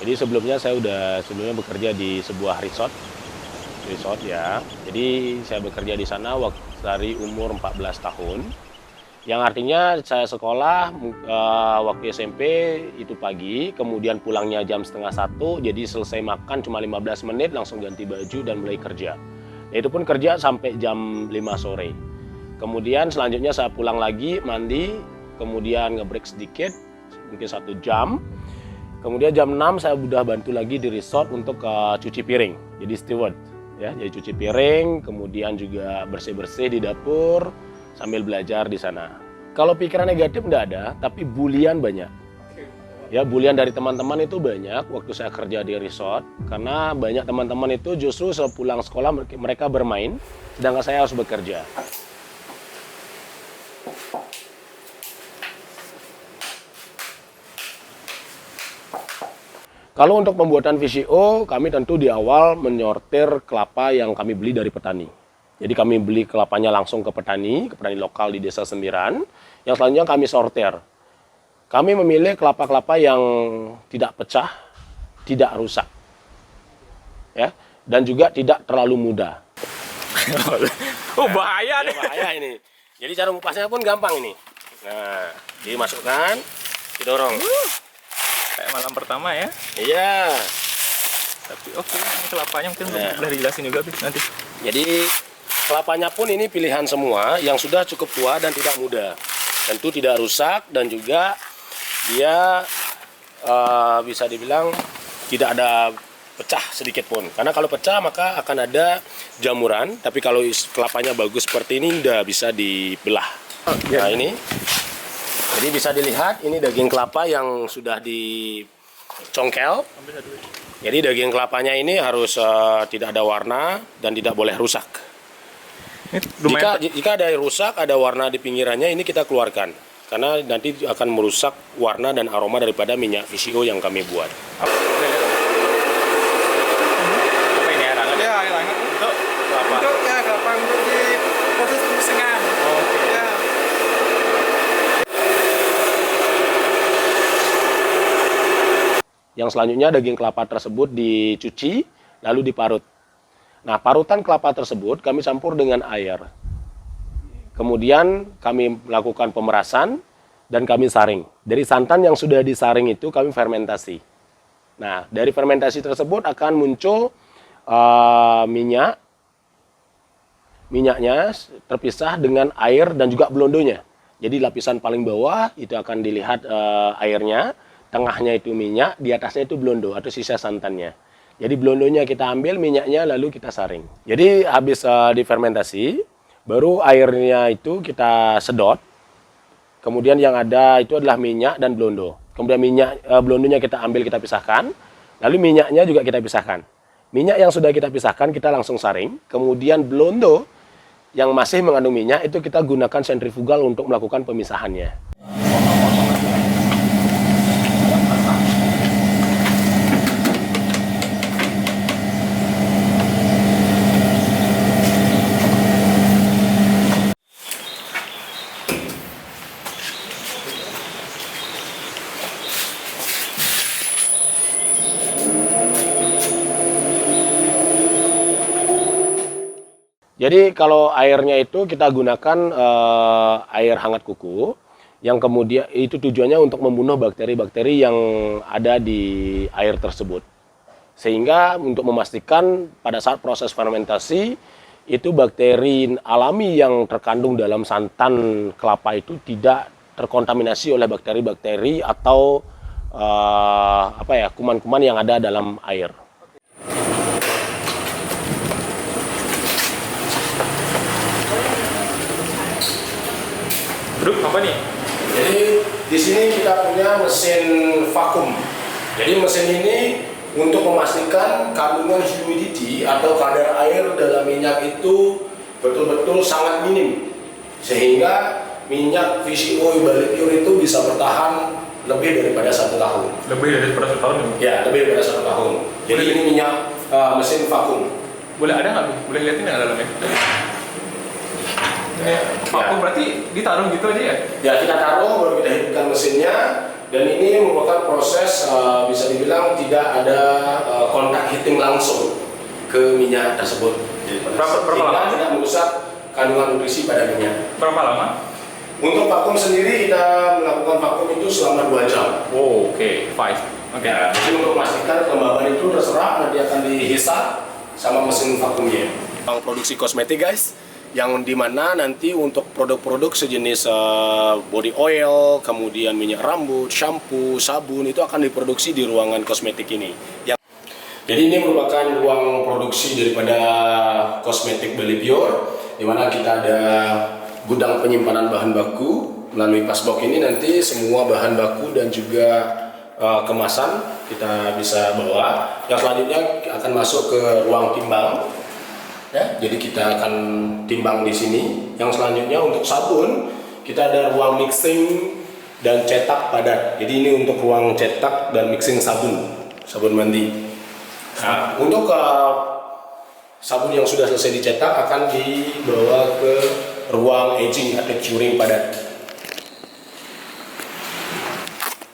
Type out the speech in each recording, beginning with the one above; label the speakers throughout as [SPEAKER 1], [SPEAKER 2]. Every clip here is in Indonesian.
[SPEAKER 1] Jadi sebelumnya bekerja di sebuah resort ya. Jadi saya bekerja di sana dari umur 14 tahun. Yang artinya saya sekolah waktu SMP itu pagi, kemudian pulangnya jam setengah 1, jadi selesai makan cuma 15 menit langsung ganti baju dan mulai kerja. Itu pun kerja sampai jam 5 sore. Kemudian selanjutnya saya pulang lagi, mandi, kemudian nge-break sedikit, mungkin 1 jam. Kemudian jam 6 saya sudah bantu lagi di resort untuk cuci piring, jadi steward. Ya, jadi cuci piring, kemudian juga bersih-bersih di dapur, sambil belajar di sana. Kalau pikiran negatif enggak ada, tapi bulian banyak. Ya, bulian dari teman-teman itu banyak waktu saya kerja di resort, karena banyak teman-teman itu justru sepulang sekolah mereka bermain, sedangkan saya harus bekerja. Kalau untuk pembuatan VCO, kami tentu di awal menyortir kelapa yang kami beli dari petani. Jadi kami beli kelapanya langsung ke petani lokal di Desa Sembiran, yang selanjutnya kami sortir. Kami memilih kelapa-kelapa yang tidak pecah, tidak rusak, ya, dan juga tidak terlalu muda.
[SPEAKER 2] Oh bahaya nih.
[SPEAKER 1] Bahaya ini. Jadi cara ngupasnya pun gampang ini. Nah, dimasukkan, didorong.
[SPEAKER 2] Kayak malam pertama ya.
[SPEAKER 1] Iya.
[SPEAKER 2] Tapi oke, ini kelapanya mungkin udah dijelasin juga nanti.
[SPEAKER 1] Jadi kelapanya pun ini pilihan semua yang sudah cukup tua dan tidak muda. Tentu tidak rusak dan juga dia bisa dibilang tidak ada pecah sedikit pun. Karena kalau pecah maka akan ada jamuran, tapi kalau kelapanya bagus seperti ini tidak bisa dibelah. Nah ini, jadi bisa dilihat ini daging kelapa yang sudah dicongkel. Jadi daging kelapanya ini harus tidak ada warna dan tidak boleh rusak. Jika ada rusak, ada warna di pinggirannya, ini kita keluarkan. Karena nanti akan merusak warna dan aroma daripada minyak VCO yang kami buat.
[SPEAKER 2] Apa ini air hangat?
[SPEAKER 3] Ya, air hangat.
[SPEAKER 2] Untuk kelapa.
[SPEAKER 3] Untuk ya kelapa untuk di proses pemisangan.
[SPEAKER 2] Oke.
[SPEAKER 3] Ya.
[SPEAKER 1] Yang selanjutnya daging kelapa tersebut dicuci lalu diparut. Nah, parutan kelapa tersebut kami campur dengan air. Kemudian kami melakukan pemerasan dan kami saring. Dari santan yang sudah disaring itu kami fermentasi. Nah, dari fermentasi tersebut akan muncul minyaknya terpisah dengan air dan juga blondonya. Jadi lapisan paling bawah itu akan dilihat airnya, tengahnya itu minyak, di atasnya itu blondo atau sisa santannya. Jadi blondonya kita ambil, minyaknya lalu kita saring. Jadi habis difermentasi, baru airnya itu kita sedot. Kemudian yang ada itu adalah minyak dan blondo. Kemudian blondonya kita ambil, kita pisahkan. Lalu minyaknya juga kita pisahkan. Minyak yang sudah kita pisahkan kita langsung saring. Kemudian blondo yang masih mengandung minyak itu kita gunakan sentrifugal untuk melakukan pemisahannya. Jadi kalau airnya itu kita gunakan air hangat kuku, yang kemudian itu tujuannya untuk membunuh bakteri-bakteri yang ada di air tersebut. Sehingga untuk memastikan pada saat proses fermentasi, itu bakteri alami yang terkandung dalam santan kelapa itu tidak terkontaminasi oleh bakteri-bakteri atau kuman-kuman yang ada dalam air.
[SPEAKER 2] Grup apa nih?
[SPEAKER 1] Jadi di sini kita punya mesin vakum. Jadi mesin ini untuk memastikan kandungan humidity atau kadar air dalam minyak itu betul-betul sangat minim, sehingga minyak VCO Bali Pure itu bisa bertahan lebih daripada 1 tahun.
[SPEAKER 2] Lebih dari 1 tahun?
[SPEAKER 1] Ya, lebih daripada 1 tahun. Jadi ini minyak mesin vakum.
[SPEAKER 2] Boleh ada nggak? Boleh lihatin nggak dalamnya? Vakum berarti ditaruh gitu aja ya?
[SPEAKER 1] Ya, kita taruh, baru kita hidupkan mesinnya, Dan ini merupakan proses bisa dibilang tidak ada kontak heating langsung ke minyak tersebut.
[SPEAKER 2] Berapa lama?
[SPEAKER 1] Tidak merusak kandungan nutrisi pada minyak.
[SPEAKER 2] Berapa lama?
[SPEAKER 1] Untuk vakum sendiri kita melakukan vakum itu selama 2 jam.
[SPEAKER 2] Oh, oke, 5. Oke.
[SPEAKER 1] Ya, jadi untuk memastikan kelembaban itu terserap nanti akan dihisap sama mesin vakumnya. Produksi kosmetik guys, yang dimana nanti untuk produk-produk sejenis body oil, kemudian minyak rambut, shampoo, sabun itu akan diproduksi di ruangan kosmetik ini. Jadi ini merupakan ruang produksi daripada kosmetik Bali Pure, di mana kita ada gudang penyimpanan bahan baku. Melalui Pasbox ini nanti semua bahan baku dan juga kemasan kita bisa bawa. Yang selanjutnya akan masuk ke ruang timbang. Ya, jadi kita akan timbang di sini. Yang selanjutnya untuk sabun kita ada ruang mixing dan cetak padat. Jadi ini untuk ruang cetak dan mixing sabun mandi. Nah, untuk sabun yang sudah selesai dicetak akan dibawa ke ruang aging atau curing padat.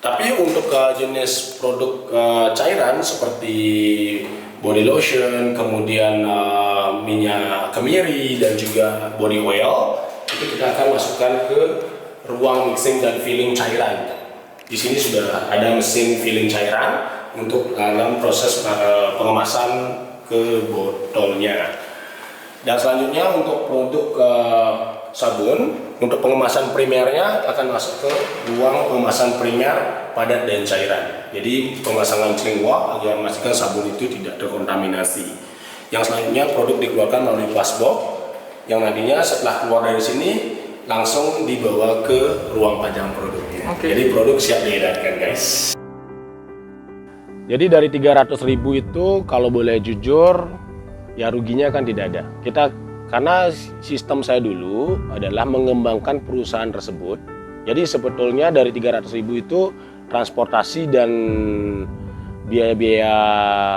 [SPEAKER 1] Tapi untuk jenis produk cairan seperti body lotion, kemudian minyak kemiri dan juga body oil, itu kita akan masukkan ke ruang mixing dan filling cairan. Di sini sudah ada mesin filling cairan untuk dalam proses pengemasan ke botolnya. Dan selanjutnya untuk produk sabun, untuk pengemasan primernya akan masuk ke ruang pengemasan primer padat dan cairan. Jadi pemasangan cling wrap agar memastikan sabun itu tidak terkontaminasi. Yang selanjutnya produk dikeluarkan melalui Pasbox, yang nantinya setelah keluar dari sini langsung dibawa ke ruang pajang produknya. Jadi produk siap diedarkan guys. Jadi dari 300.000 itu kalau boleh jujur ya ruginya kan tidak ada. Karena sistem saya dulu adalah mengembangkan perusahaan tersebut. Jadi sebetulnya dari 300.000 itu transportasi dan biaya-biaya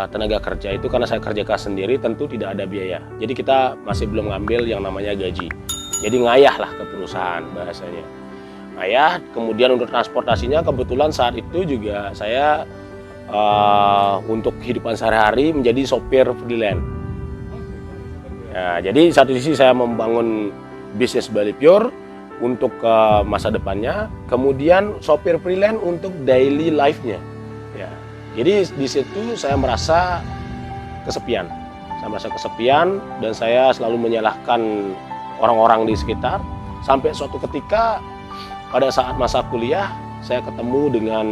[SPEAKER 1] tenaga kerja itu karena saya kerjakan sendiri tentu tidak ada biaya. Jadi kita masih belum ngambil yang namanya gaji. Jadi ngayah lah ke perusahaan bahasanya. Ngayah, kemudian untuk transportasinya kebetulan saat itu juga saya untuk kehidupan sehari-hari menjadi sopir freelance. Ya, jadi satu sisi saya membangun bisnis Bali Pure untuk masa depannya, kemudian sopir freelance untuk daily life-nya. Ya, jadi di situ saya merasa kesepian. Saya merasa kesepian dan saya selalu menyalahkan orang-orang di sekitar. Sampai suatu ketika pada saat masa kuliah saya ketemu dengan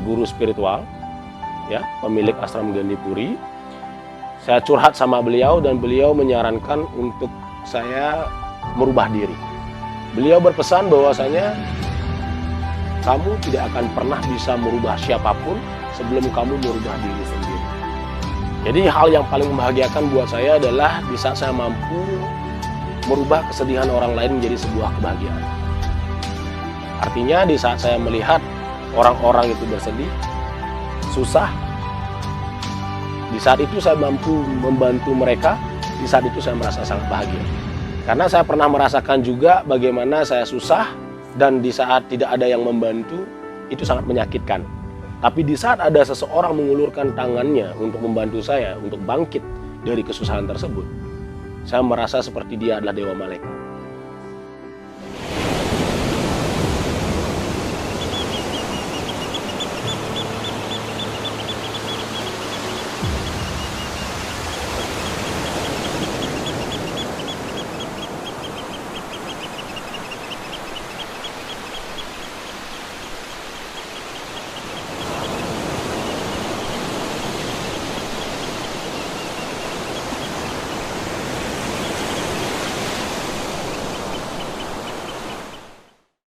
[SPEAKER 1] guru spiritual, ya, pemilik ashram Gandhipuri. Saya curhat sama beliau dan beliau menyarankan untuk saya merubah diri. Beliau berpesan bahwasanya kamu tidak akan pernah bisa merubah siapapun sebelum kamu merubah diri sendiri. Jadi hal yang paling membahagiakan buat saya adalah di saat saya mampu merubah kesedihan orang lain menjadi sebuah kebahagiaan. Artinya di saat saya melihat orang-orang itu bersedih, susah, di saat itu saya mampu membantu mereka, di saat itu saya merasa sangat bahagia. Karena saya pernah merasakan juga bagaimana saya susah dan di saat tidak ada yang membantu, itu sangat menyakitkan. Tapi di saat ada seseorang mengulurkan tangannya untuk membantu saya, untuk bangkit dari kesusahan tersebut, saya merasa seperti dia adalah dewa malaikat.